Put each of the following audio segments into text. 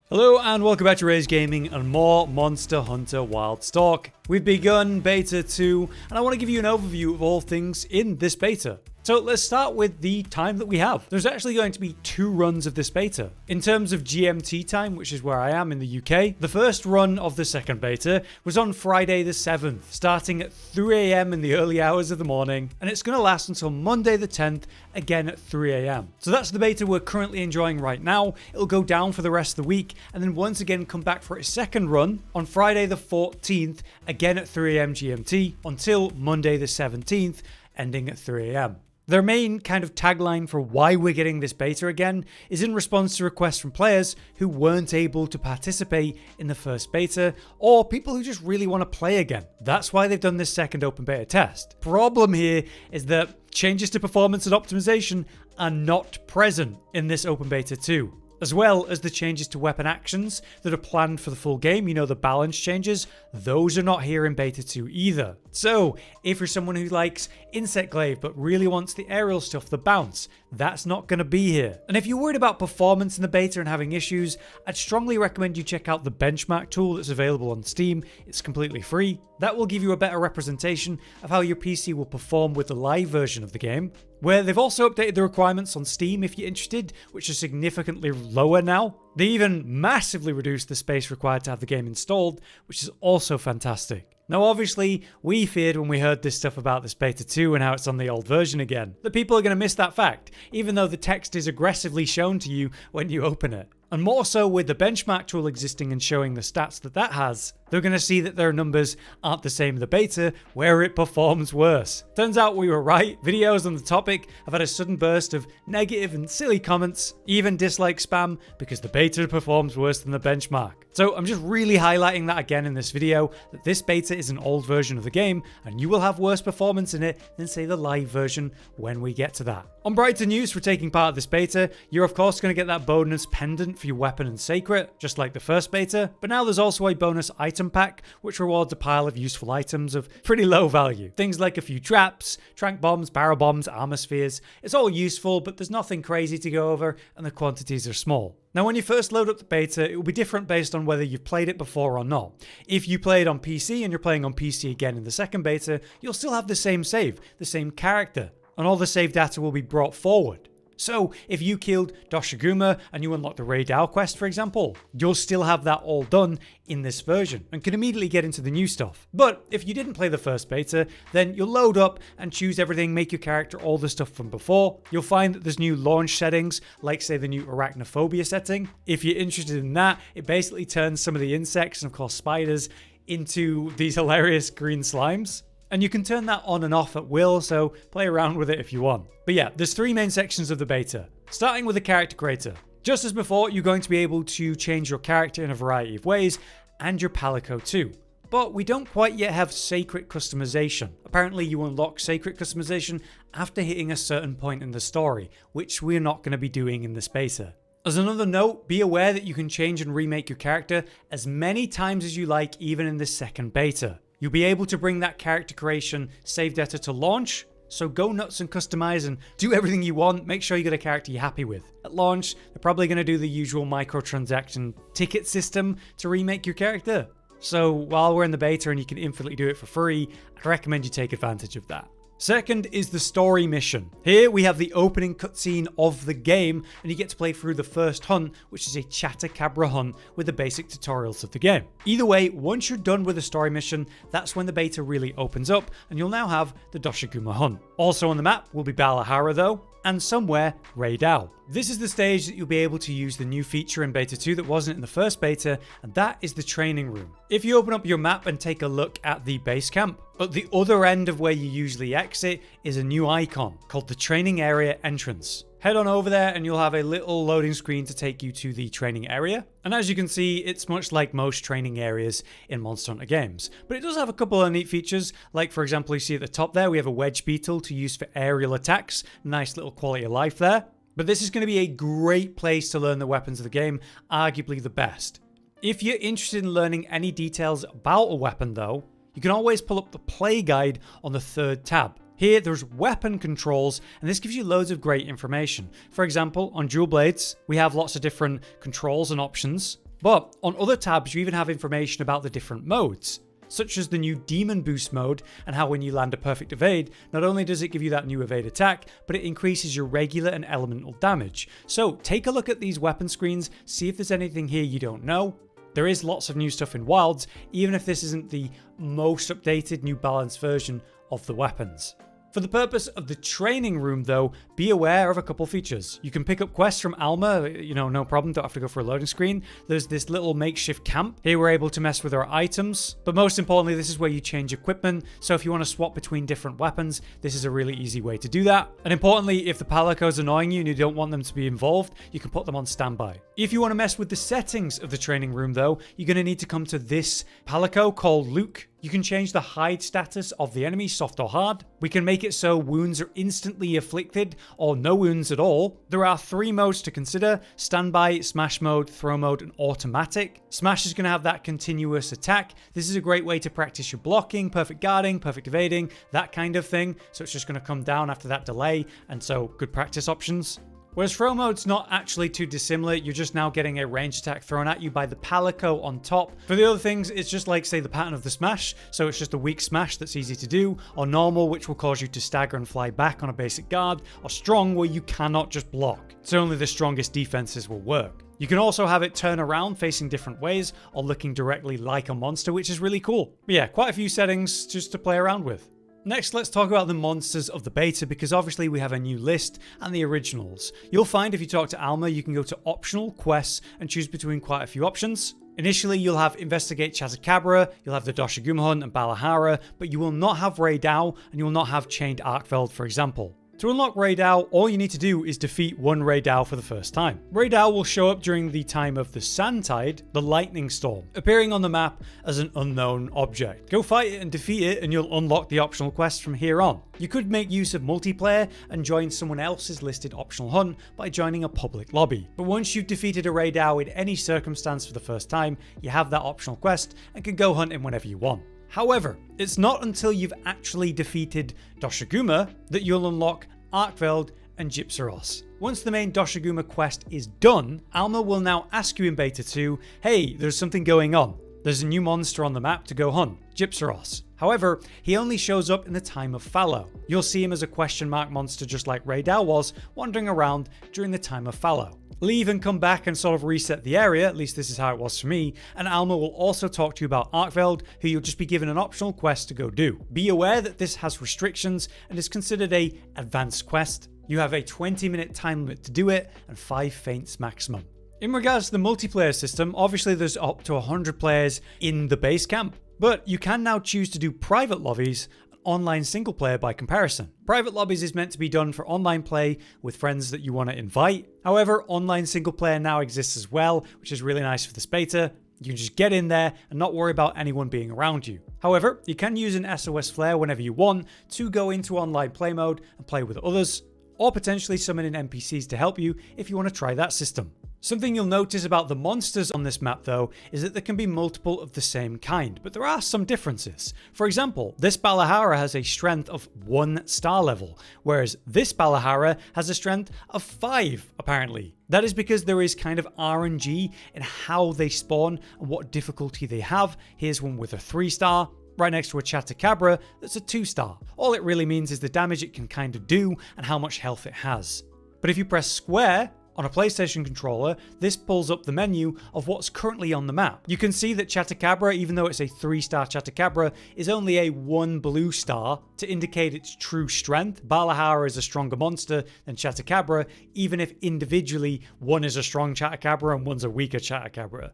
Hello and welcome back to Raise Gaming and more Monster Hunter Wilds talk. We've begun Beta 2 and I want to give you an overview of all things in this beta. So let's start with the time that we have. There's actually going to be 2 runs of this beta. In terms of GMT time, which is where I am in the UK, the first run of the second beta was on Friday the 7th, starting at 3 AM in the early hours of the morning, and it's going to last until Monday the 10th, again at 3 AM. So that's the beta we're currently enjoying right now. It'll go down for the rest of the week, and then once again come back for its second run on Friday the 14th, again at 3 AM GMT, until Monday the 17th, ending at 3 AM. Their main kind of tagline for why we're getting this beta again is in response to requests from players who weren't able to participate in the first beta, or people who just really want to play again. That's why they've done this second open beta test. Problem here is that changes to performance and optimization are not present in this open beta 2. As well as the changes to weapon actions that are planned for the full game, you know, the balance changes, those are not here in Beta 2 either. So, if you're someone who likes Insect Glaive but really wants the aerial stuff, the bounce, that's not going to be here. And if you're worried about performance in the beta and having issues, I'd strongly recommend you check out the benchmark tool that's available on Steam. It's completely free. That will give you a better representation of how your PC will perform with the live version of the game, where they've also updated the requirements on Steam if you're interested, which are significantly lower now. They even massively reduced the space required to have the game installed, which is also fantastic. Now obviously, we feared when we heard this stuff about this beta 2 and how it's on the old version again, that people are going to miss that fact, even though the text is aggressively shown to you when you open it. And more so with the benchmark tool existing and showing the stats that has, they're going to see that their numbers aren't the same in the beta, where it performs worse. Turns out we were right. Videos on the topic have had a sudden burst of negative and silly comments, even dislike spam, because the beta performs worse than the benchmark. So I'm just really highlighting that again in this video, that this beta is an old version of the game, and you will have worse performance in it than say the live version when we get to that. On brighter news for taking part of this beta, you're of course going to get that bonus pendant for your weapon and Seikret, just like the first beta, but now there's also a bonus item pack, which rewards a pile of useful items of pretty low value. Things like a few traps, trank bombs, barrel bombs, armor spheres. It's all useful, but there's nothing crazy to go over, and the quantities are small. Now when you first load up the beta, it will be different based on whether you've played it before or not. If you played on PC and you're playing on PC again in the second beta, you'll still have the same save, the same character, and all the save data will be brought forward. So if you killed doshaguma and you unlock the raid quest, for example, you'll still have that all done in this version and can immediately get into the new stuff. But if you didn't play the first beta, then you'll load up and choose everything, make your character all the stuff from before. You'll find that there's new launch settings, like say the new arachnophobia setting. If you're interested in that, it basically turns some of the insects and of course spiders into these hilarious green slimes. And you can turn that on and off at will, so play around with it if you want. But yeah, there's 3 main sections of the beta, starting with the character creator. Just as before, you're going to be able to change your character in a variety of ways, and your palico too. But we don't quite yet have Seikret customization. Apparently you unlock Seikret customization after hitting a certain point in the story, which we're not going to be doing in this beta. As another note, be aware that you can change and remake your character as many times as you like, even in this second beta. You'll be able to bring that character creation save data to launch, so go nuts and customize and do everything you want. Make sure you get a character you're happy with. At launch, they're probably going to do the usual microtransaction ticket system to remake your character. So while we're in the beta and you can infinitely do it for free, I'd recommend you take advantage of that. Second is the story mission. Here we have the opening cutscene of the game and you get to play through the first hunt, which is a chatacabra hunt with the basic tutorials of the game. Either way, once you're done with the story mission, that's when the beta really opens up and you'll now have the doshaguma hunt. Also on the map will be balahara though, and somewhere raid. This is the stage that you'll be able to use the new feature in beta 2 that wasn't in the first beta, and that is the training room. If you open up your map and take a look at the base camp, at the other end of where you usually exit is a new icon called the training area entrance. Head on over there and you'll have a little loading screen to take you to the training area. And as you can see, it's much like most training areas in Monster Hunter games. But it does have a couple of neat features, like for example, you see at the top there, we have a wedge beetle to use for aerial attacks. Nice little quality of life there. But this is going to be a great place to learn the weapons of the game, arguably the best. If you're interested in learning any details about a weapon though, you can always pull up the play guide on the 3rd tab. Here there's weapon controls, and this gives you loads of great information. For example, on dual blades, we have lots of different controls and options. But on other tabs, you even have information about the different modes, such as the new Demon Boost mode and how when you land a perfect evade, not only does it give you that new evade attack, but it increases your regular and elemental damage. So take a look at these weapon screens, see if there's anything here you don't know. There is lots of new stuff in Wilds, even if this isn't the most updated new balanced version of the weapons. For the purpose of the training room though, be aware of a couple features. You can pick up quests from Alma, no problem, don't have to go for a loading screen. There's this little makeshift camp. Here we're able to mess with our items, but most importantly, this is where you change equipment. So if you want to swap between different weapons, this is a really easy way to do that. And importantly, if the palico is annoying you and you don't want them to be involved, you can put them on standby. If you want to mess with the settings of the training room though, you're going to need to come to this palico called Luke. You can change the hide status of the enemy, soft or hard. We can make it so wounds are instantly afflicted or no wounds at all. There are 3 modes to consider: standby, smash mode, throw mode, and automatic. Smash is going to have that continuous attack. This is a great way to practice your blocking, perfect guarding, perfect evading, that kind of thing. So it's just going to come down after that delay, and so good practice options. Whereas throw mode's not actually too dissimilar, you're just now getting a ranged attack thrown at you by the palico on top. For the other things, it's just like, say, the pattern of the smash, so it's just a weak smash that's easy to do, or normal, which will cause you to stagger and fly back on a basic guard, or strong, where you cannot just block. So only the strongest defenses will work. You can also have it turn around facing different ways, or looking directly like a monster, which is really cool. But yeah, quite a few settings just to play around with. Next, let's talk about the monsters of the beta, because obviously we have a new list and the originals. You'll find if you talk to Alma, you can go to optional quests and choose between quite a few options. Initially, you'll have investigate chatacabra, you'll have the doshaguma hunt and balahara, but you will not have raid and you will not have chained arkveld, for example. To unlock raid, all you need to do is defeat one raid for the first time. Raid will show up during the time of the sand tide, the lightning storm, appearing on the map as an unknown object. Go fight it and defeat it and you'll unlock the optional quests from here on. You could make use of multiplayer and join someone else's listed optional hunt by joining a public lobby. But once you've defeated a raid in any circumstance for the first time, you have that optional quest and can go hunting whenever you want. However, it's not until you've actually defeated doshaguma that you'll unlock arkveld and gypceros. Once the main doshaguma quest is done, Alma will now ask you in beta 2, hey, there's something going on. There's a new monster on the map to go hunt, gypceros. However, he only shows up in the time of fallow. You'll see him as a question mark monster just like raid was, wandering around during the time of fallow. Leave and come back and sort of reset the area, at least this is how it was for me, and Alma will also talk to you about arkveld, who you'll just be given an optional quest to go do. Be aware that this has restrictions and is considered a advanced quest. You have a 20-minute time limit to do it and 5 feints maximum. In regards to the multiplayer system, obviously there's up to 100 players in the base camp, but you can now choose to do private lobbies, online single player by comparison. Private lobbies is meant to be done for online play with friends that you want to invite. However, online single player now exists as well, which is really nice for this beta. You can just get in there and not worry about anyone being around you. However, you can use an SOS flare whenever you want to go into online play mode and play with others, or potentially summon in NPCs to help you if you want to try that system. Something you'll notice about the monsters on this map though is that there can be multiple of the same kind, but there are some differences. For example, this balahara has a strength of 1 star level, whereas this balahara has a strength of 5 apparently. That is because there is kind of RNG in how they spawn and what difficulty they have. Here's one with a 3 star. Right next to a chatacabra that's a 2 star. All it really means is the damage it can kind of do and how much health it has. But if you press square on a PlayStation controller, this pulls up the menu of what's currently on the map. You can see that chatacabra, even though it's a 3-star chatacabra, is only a 1 blue star to indicate its true strength. Balahara is a stronger monster than chatacabra, even if individually one is a strong chatacabra and one's a weaker chatacabra.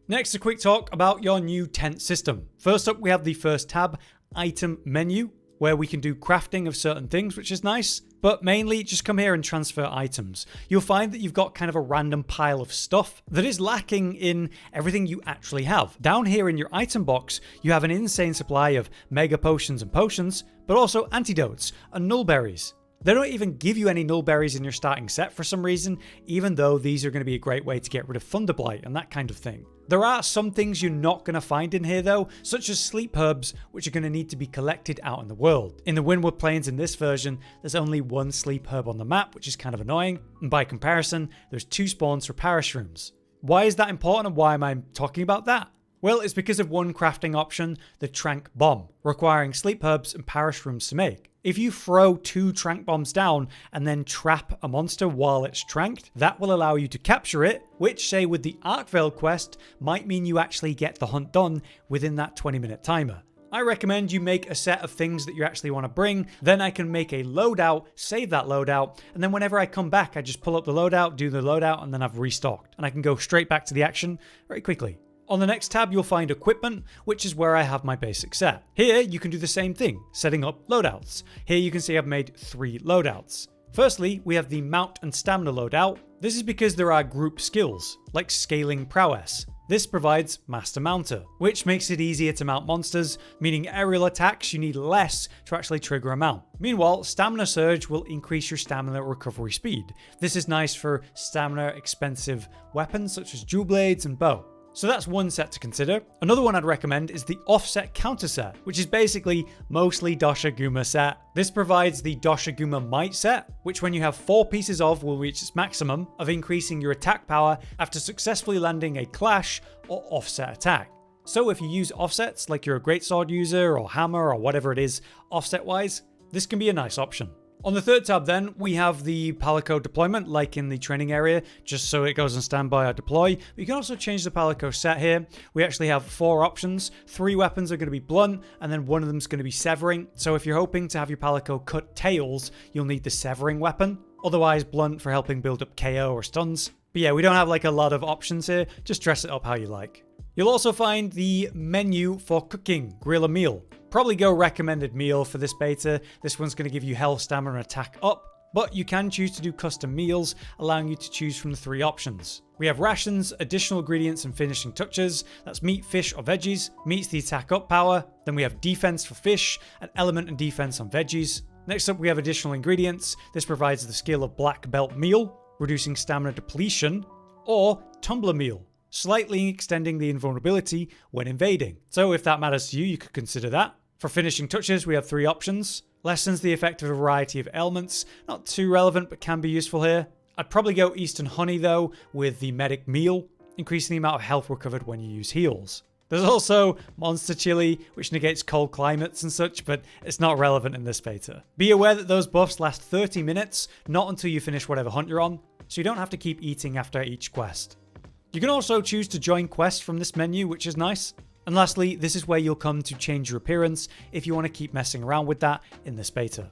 Next, a quick talk about your new tent system. First up, we have the first tab, item menu, where we can do crafting of certain things, which is nice, but mainly just come here and transfer items. You'll find that you've got kind of a random pile of stuff that is lacking in everything you actually have. Down here in your item box, you have an insane supply of mega potions and potions, but also antidotes and nullberries. They don't even give you any nullberries in your starting set for some reason, even though these are going to be a great way to get rid of thunderblight and that kind of thing. There are some things you're not going to find in here though, such as sleep herbs, which are going to need to be collected out in the world. In the Windward Plains in this version, there's only 1 sleep herb on the map, which is kind of annoying, and by comparison, there's 2 spawns for parashrooms. Why is that important and why am I talking about that? Well, it's because of one crafting option, the trank bomb, requiring sleep herbs and parish rooms to make. If you throw 2 trank bombs down and then trap a monster while it's tranked, that will allow you to capture it, which, say with the arkveld quest, might mean you actually get the hunt done within that 20-minute timer. I recommend you make a set of things that you actually want to bring, then I can make a loadout, save that loadout, and then whenever I come back I just pull up the loadout, do the loadout, and then I've restocked, and I can go straight back to the action very quickly. On the next tab, you'll find equipment, which is where I have my basic set. Here, you can do the same thing, setting up loadouts. Here you can see I've made 3 loadouts. Firstly, we have the mount and stamina loadout. This is because there are group skills, like scaling prowess. This provides master mounter, which makes it easier to mount monsters, meaning aerial attacks you need less to actually trigger a mount. Meanwhile, stamina surge will increase your stamina recovery speed. This is nice for stamina expensive weapons such as jewel blades and bow. So that's one set to consider. Another one I'd recommend is the offset counter set, which is basically mostly doshaguma set. This provides the doshaguma might set, which when you have 4 pieces of will reach its maximum of increasing your attack power after successfully landing a clash or offset attack. So if you use offsets like you're a greatsword user or hammer or whatever it is offset wise, this can be a nice option. On the third tab then, we have the palico deployment, like in the training area, just so it goes on standby or deploy. But you can also change the palico set here. We actually have 4 options. 3 weapons are going to be blunt, and then one of them is going to be severing. So if you're hoping to have your palico cut tails, you'll need the severing weapon. Otherwise, blunt for helping build up KO or stuns. But yeah, we don't have like a lot of options here. Just dress it up how you like. You'll also find the menu for cooking, grill a meal. Probably go recommended meal for this beta. This one's going to give you health, stamina, and attack up, but you can choose to do custom meals, allowing you to choose from the 3 options. We have rations, additional ingredients, and finishing touches. That's meat, fish, or veggies. Meat's the attack up power. Then we have defense for fish, and element and defense on veggies. Next up, we have additional ingredients. This provides the skill of black belt meal, reducing stamina depletion, or tumbler meal, slightly extending the invulnerability when invading. So if that matters to you, you could consider that. For finishing touches, we have 3 options. Lessens the effect of a variety of ailments. Not too relevant, but can be useful here. I'd probably go Eastern Honey, though, with the medic meal, increasing the amount of health recovered when you use heals. There's also Monster Chili, which negates cold climates and such, but it's not relevant in this beta. Be aware that those buffs last 30 minutes, not until you finish whatever hunt you're on, so you don't have to keep eating after each quest. You can also choose to join quests from this menu, which is nice. And lastly, this is where you'll come to change your appearance if you want to keep messing around with that in this beta.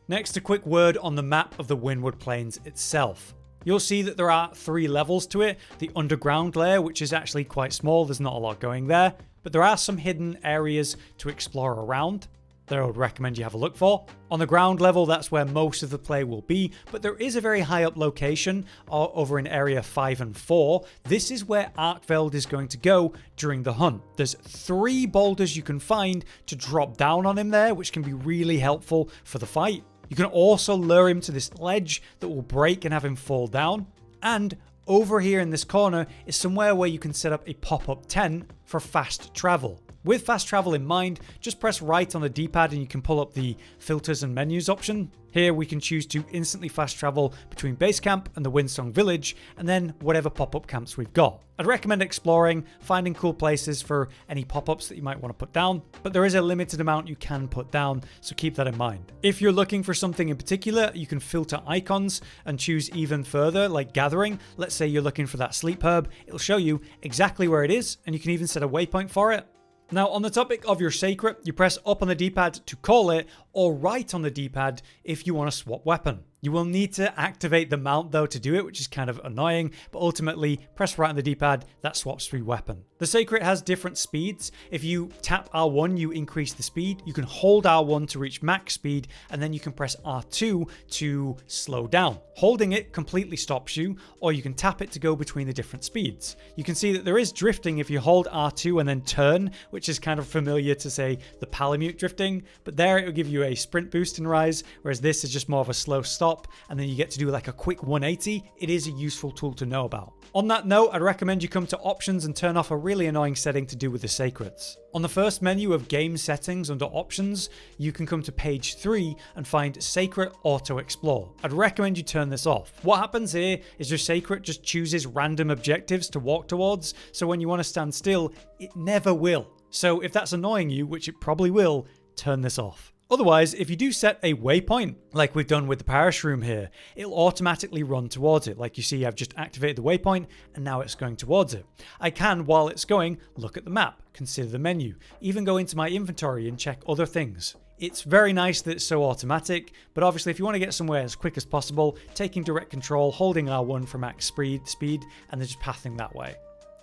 Next, a quick word on the map of the Windward Plains itself. You'll see that there are 3 levels to it. The underground layer, which is actually quite small, there's not a lot going there, but there are some hidden areas to explore around that I would recommend you have a look for. On the ground level, that's where most of the play will be, but there is a very high up location over in area 5 and 4. This is where arkveld is going to go during the hunt. There's 3 boulders you can find to drop down on him there, which can be really helpful for the fight. You can also lure him to this ledge that will break and have him fall down. And over here in this corner is somewhere where you can set up a pop-up tent for fast travel. With fast travel in mind, just press right on the D-pad and you can pull up the filters and menus option. Here we can choose to instantly fast travel between base camp and the Windsong village, and then whatever pop-up camps we've got. I'd recommend exploring, finding cool places for any pop-ups that you might want to put down, but there is a limited amount you can put down, so keep that in mind. If you're looking for something in particular, you can filter icons and choose even further, like gathering. Let's say you're looking for that sleep herb, it'll show you exactly where it is, and you can even set a waypoint for it. Now, on the topic of your Seikret, you press up on the D-pad to call it, or right on the D-pad if you want to swap weapon. You will need to activate the mount though to do it, which is kind of annoying, but ultimately press right on the D-pad, that swaps through weapon. The Seikret has different speeds. If you tap R1, you increase the speed. You can hold R1 to reach max speed, and then you can press R2 to slow down. Holding it completely stops you, or you can tap it to go between the different speeds. You can see that there is drifting if you hold R2 and then turn, which is kind of familiar to, say, the palamute drifting, but there it will give you a sprint boost and rise, whereas this is just more of a slow stop top and then you get to do like a quick 180, it is a useful tool to know about. On that note, I'd recommend you come to options and turn off a really annoying setting to do with the Seikrets. On the first menu of game settings under options, you can come to page 3 and find Seikret Auto Explore. I'd recommend you turn this off. What happens here is your Seikret just chooses random objectives to walk towards, so when you want to stand still, it never will. So if that's annoying you, which it probably will, turn this off. Otherwise, if you do set a waypoint, like we've done with the parish room here, it'll automatically run towards it. Like you see, I've just activated the waypoint and now it's going towards it. I can, while it's going, look at the map, consider the menu, even go into my inventory and check other things. It's very nice that it's so automatic, but obviously if you want to get somewhere as quick as possible, taking direct control, holding R1 for max speed, and then just pathing that way.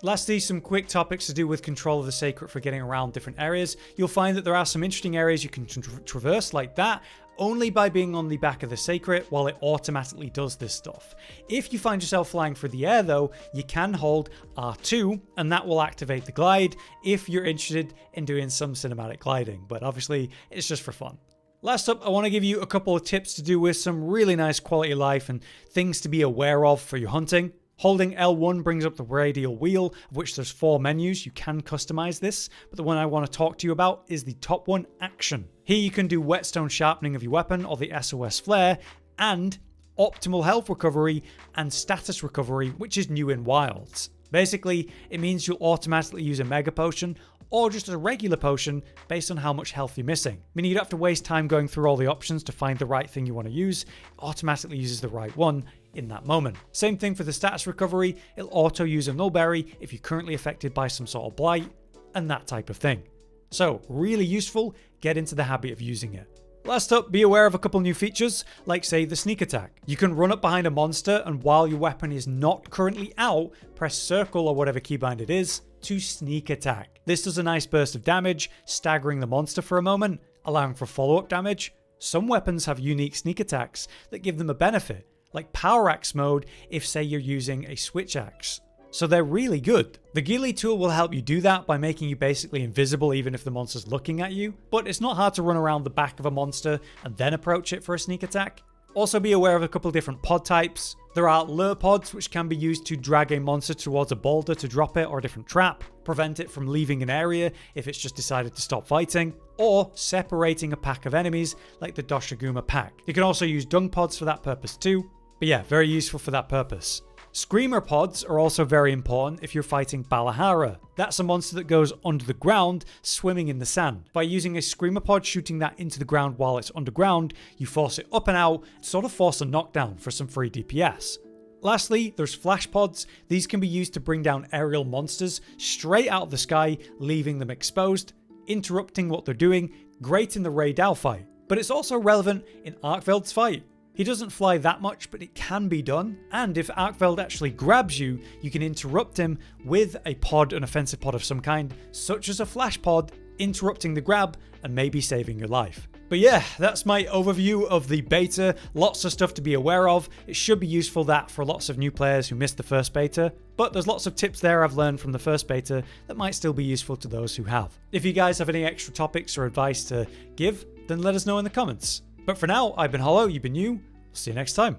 Lastly, some quick topics to do with control of the Seikret for getting around different areas. You'll find that there are some interesting areas you can traverse like that, only by being on the back of the Seikret while it automatically does this stuff. If you find yourself flying through the air though, you can hold R2 and that will activate the glide if you're interested in doing some cinematic gliding, but obviously it's just for fun. Last up, I want to give you a couple of tips to do with some really nice quality of life and things to be aware of for your hunting. Holding L1 brings up the radial wheel, of which there's 4 menus. You can customize this, but the one I want to talk to you about is the top one, Action. Here you can do whetstone sharpening of your weapon or the SOS flare, and optimal health recovery and status recovery, which is new in Wilds. Basically, it means you'll automatically use a mega potion or just a regular potion based on how much health you're missing. Meaning you don't have to waste time going through all the options to find the right thing you want to use. It automatically uses the right one in that moment. Same thing for the status recovery. It'll auto use a nullberry if you're currently affected by some sort of blight and that type of thing. So really useful, get into the habit of using it. Last up, be aware of a couple new features, like say the sneak attack. You can run up behind a monster and while your weapon is not currently out, press circle or whatever keybind it is to sneak attack. This does a nice burst of damage, staggering the monster for a moment, allowing for follow-up damage. Some weapons have unique sneak attacks that give them a benefit, like power axe mode if say you're using a switch axe. So they're really good. The ghillie tool will help you do that by making you basically invisible even if the monster's looking at you, but it's not hard to run around the back of a monster and then approach it for a sneak attack. Also be aware of a couple different pod types. There are lure pods, which can be used to drag a monster towards a boulder to drop it or a different trap, prevent it from leaving an area if it's just decided to stop fighting, or separating a pack of enemies like the doshaguma pack. You can also use dung pods for that purpose too, but yeah, very useful for that purpose. Screamer pods are also very important if you're fighting balahara. That's a monster that goes under the ground, swimming in the sand. By using a screamer pod shooting that into the ground while it's underground, you force it up and out, sort of force a knockdown for some free DPS. Lastly, there's flash pods. These can be used to bring down aerial monsters straight out of the sky, leaving them exposed, interrupting what they're doing, great in the Ray Dow fight. But it's also relevant in Arkveld's fight. He doesn't fly that much, but it can be done. And if Arkveld actually grabs you, you can interrupt him with a pod, an offensive pod of some kind, such as a flash pod, interrupting the grab and maybe saving your life. But yeah, that's my overview of the beta. Lots of stuff to be aware of. It should be useful that for lots of new players who missed the first beta, but there's lots of tips there I've learned from the first beta that might still be useful to those who have. If you guys have any extra topics or advice to give, then let us know in the comments. But for now, I've been Hollow, you've been you. See you next time.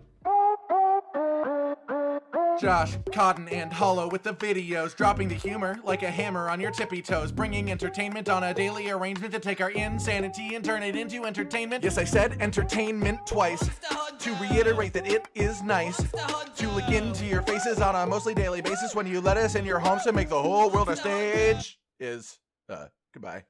Josh, Cotton, and Hollow with the videos, dropping the humor like a hammer on your tippy toes, bringing entertainment on a daily arrangement to take our insanity and turn it into entertainment. Yes, I said entertainment twice, to reiterate that it is nice to look into your faces on a mostly daily basis when you let us in your homes to make the whole world a stage. Goodbye.